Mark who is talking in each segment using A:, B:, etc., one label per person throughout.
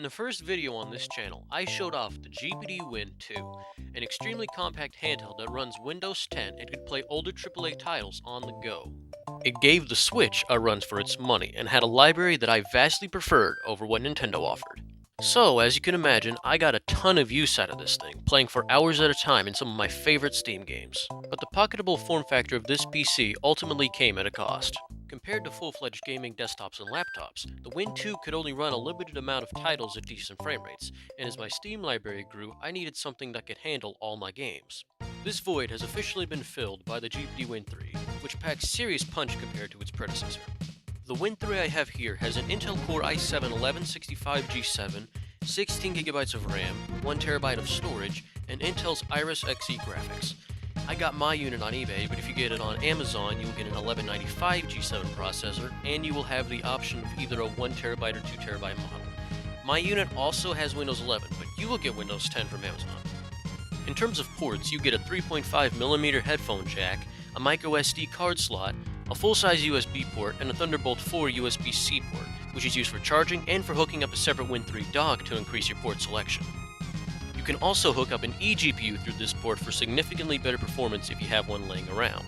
A: In the first video on this channel, I showed off the GPD Win 2, an extremely compact handheld that runs Windows 10 and could play older AAA titles on the go. It gave the Switch a run for its money and had a library that I vastly preferred over what Nintendo offered. So, as you can imagine, I got a ton of use out of this thing, playing for hours at a time in some of my favorite Steam games. But the pocketable form factor of this PC ultimately came at a cost. Compared to full-fledged gaming desktops and laptops, the Win 2 could only run a limited amount of titles at decent frame rates, and as my Steam library grew, I needed something that could handle all my games. This void has officially been filled by the GPD Win 3, which packs serious punch compared to its predecessor. The Win 3 I have here has an Intel Core i7-1165G7, 16GB of RAM, 1TB of storage, and Intel's Iris Xe graphics. I got my unit on eBay, but if you get it on Amazon, you will get an 1195 G7 processor, and you will have the option of either a 1TB or 2TB model. My unit also has Windows 11, but you will get Windows 10 from Amazon. In terms of ports, you get a 3.5mm headphone jack, a microSD card slot, a full-size USB port, and a Thunderbolt 4 USB-C port, which is used for charging and for hooking up a separate Win 3 dock to increase your port selection. You can also hook up an eGPU through this port for significantly better performance if you have one laying around.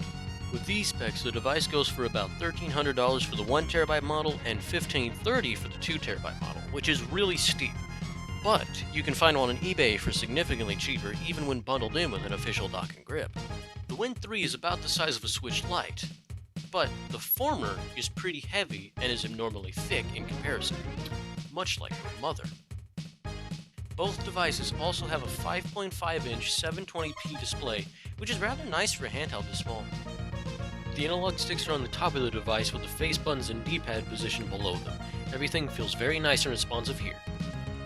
A: With these specs, the device goes for about $1,300 for the 1TB model and $1,530 for the 2TB model, which is really steep. But you can find one on eBay for significantly cheaper even when bundled in with an official dock and grip. The Win 3 is about the size of a Switch Lite, but the former is pretty heavy and is abnormally thick in comparison, much like your mother. Both devices also have a 5.5-inch 720p display, which is rather nice for a handheld this small. The analog sticks are on the top of the device with the face buttons and D-pad positioned below them. Everything feels very nice and responsive here.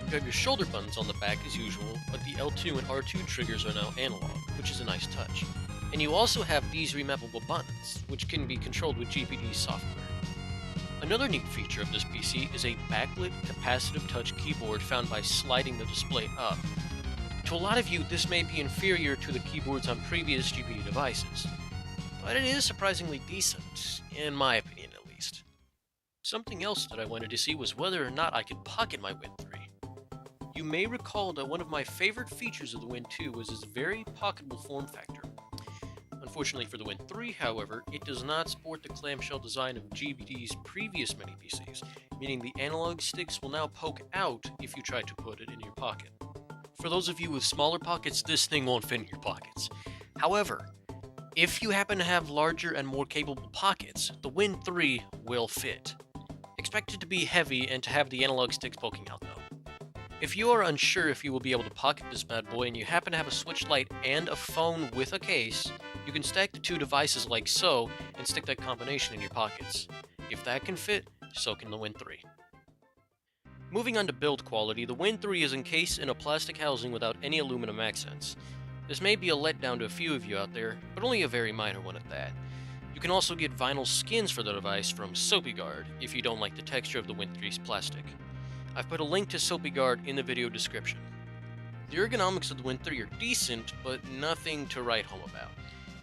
A: You have your shoulder buttons on the back as usual, but the L2 and R2 triggers are now analog, which is a nice touch. And you also have these remappable buttons, which can be controlled with GPD software. Another neat feature of this PC is a backlit capacitive touch keyboard found by sliding the display up. To a lot of you, this may be inferior to the keyboards on previous GPD devices, but it is surprisingly decent, in my opinion at least. Something else that I wanted to see was whether or not I could pocket my Win 3. You may recall that one of my favorite features of the Win 2 was its very pocketable form factor. Unfortunately for the Win 3, however, it does not sport the clamshell design of GPD's previous mini PCs, meaning the analog sticks will now poke out if you try to put it in your pocket. For those of you with smaller pockets, this thing won't fit in your pockets. However, if you happen to have larger and more capable pockets, the Win 3 will fit. Expect it to be heavy and to have the analog sticks poking out though. If you are unsure if you will be able to pocket this bad boy and you happen to have a Switch Lite and a phone with a case, you can stack the two devices like so and stick that combination in your pockets. If that can fit, so can the Win 3. Moving on to build quality, the Win 3 is encased in a plastic housing without any aluminum accents. This may be a letdown to a few of you out there, but only a very minor one at that. You can also get vinyl skins for the device from SoapyGuard if you don't like the texture of the Win 3's plastic. I've put a link to SoapyGuard in the video description. The ergonomics of the Win 3 are decent, but nothing to write home about.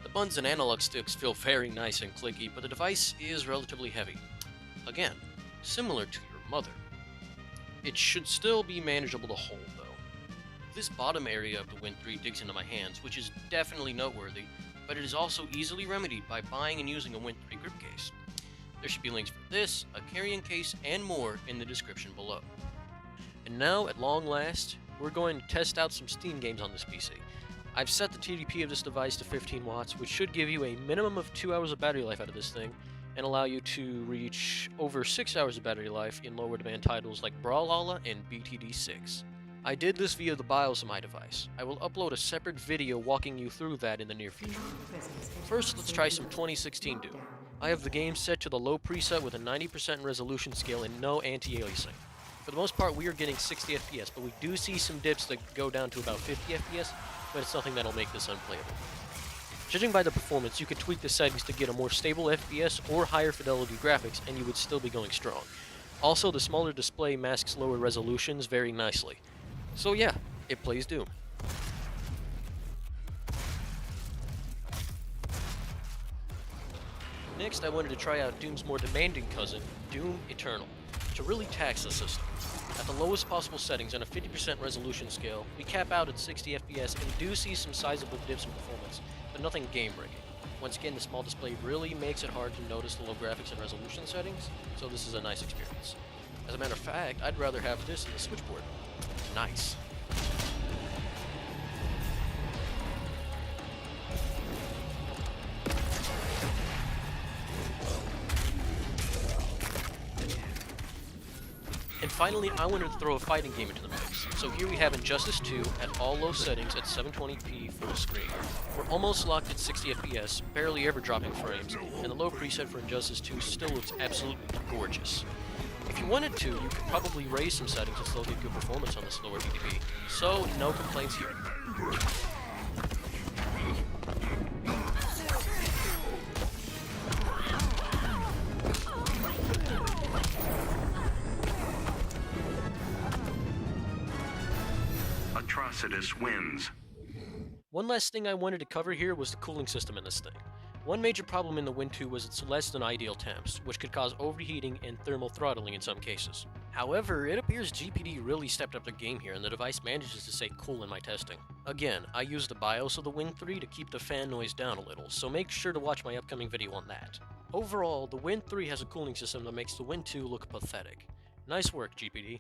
A: The buttons and analog sticks feel very nice and clicky, but the device is relatively heavy. Again, similar to your mother. It should still be manageable to hold, though. This bottom area of the Win 3 digs into my hands, which is definitely noteworthy, but it is also easily remedied by buying and using a Win 3 grip case. There should be links for this, a carrying case, and more in the description below. And now, at long last, we're going to test out some Steam games on this PC. I've set the TDP of this device to 15 watts, which should give you a minimum of 2 hours of battery life out of this thing, and allow you to reach over 6 hours of battery life in lower demand titles like Brawlhalla and BTD6. I did this via the BIOS of my device. I will upload a separate video walking you through that in the near future. First, let's try some 2016 Doom. I have the game set to the low preset with a 90% resolution scale and no anti-aliasing. For the most part, we are getting 60 FPS, but we do see some dips that go down to about 50 FPS, but it's nothing that'll make this unplayable. Judging by the performance, you could tweak the settings to get a more stable FPS or higher fidelity graphics, and you would still be going strong. Also, the smaller display masks lower resolutions very nicely. So yeah, it plays Doom. Next, I wanted to try out Doom's more demanding cousin, Doom Eternal, to really tax the system. At the lowest possible settings and a 50% resolution scale, we cap out at 60 FPS and do see some sizable dips in performance, but nothing game-breaking. Once again, the small display really makes it hard to notice the low graphics and resolution settings, so this is a nice experience. As a matter of fact, I'd rather have this than the switchboard. Nice. And finally, I wanted to throw a fighting game into the mix. So here we have Injustice 2 at all low settings at 720p full screen. We're almost locked at 60 FPS, barely ever dropping frames, and the low preset for Injustice 2 still looks absolutely gorgeous. If you wanted to, you could probably raise some settings and still get good performance on this lower DDP. So, no complaints here.
B: Atrocitus wins.
A: One last thing I wanted to cover here was the cooling system in this thing. One major problem in the Win 2 was its less than ideal temps, which could cause overheating and thermal throttling in some cases. However, it appears GPD really stepped up their game here and the device manages to stay cool in my testing. Again, I used the BIOS of the Win 3 to keep the fan noise down a little, so make sure to watch my upcoming video on that. Overall, the Win 3 has a cooling system that makes the Win 2 look pathetic. Nice work, GPD.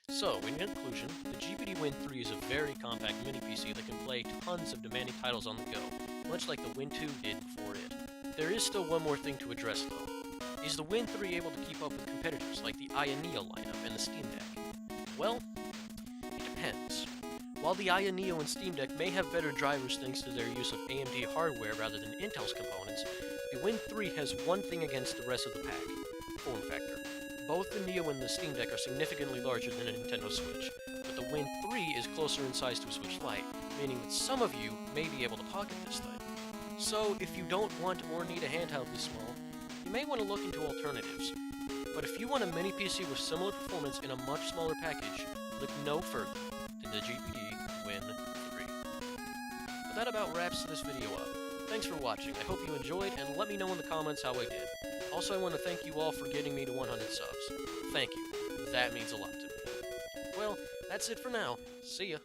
A: So, in conclusion, the GPD Win 3 is a very compact mini-PC that can play tons of demanding titles on the go, much like the Win 2 did before it. There is still one more thing to address though. Is the Win 3 able to keep up with competitors like the Neo lineup and the Steam Deck? Well, it depends. While the Neo and Steam Deck may have better drivers thanks to their use of AMD hardware rather than Intel's components, the Win 3 has one thing against the rest of the pack: form factor. Both the Neo and the Steam Deck are significantly larger than a Nintendo Switch, but the Win 3 is closer in size to a Switch Lite, meaning that some of you may be able to pocket this thing. So, if you don't want or need a handheld this small, you may want to look into alternatives. But if you want a mini PC with similar performance in a much smaller package, look no further than the GPD Win 3. But that about wraps this video up. Thanks for watching, I hope you enjoyed, and let me know in the comments how I did. Also, I want to thank you all for getting me to 100 subs. Thank you. That means a lot to me. Well, that's it for now. See ya.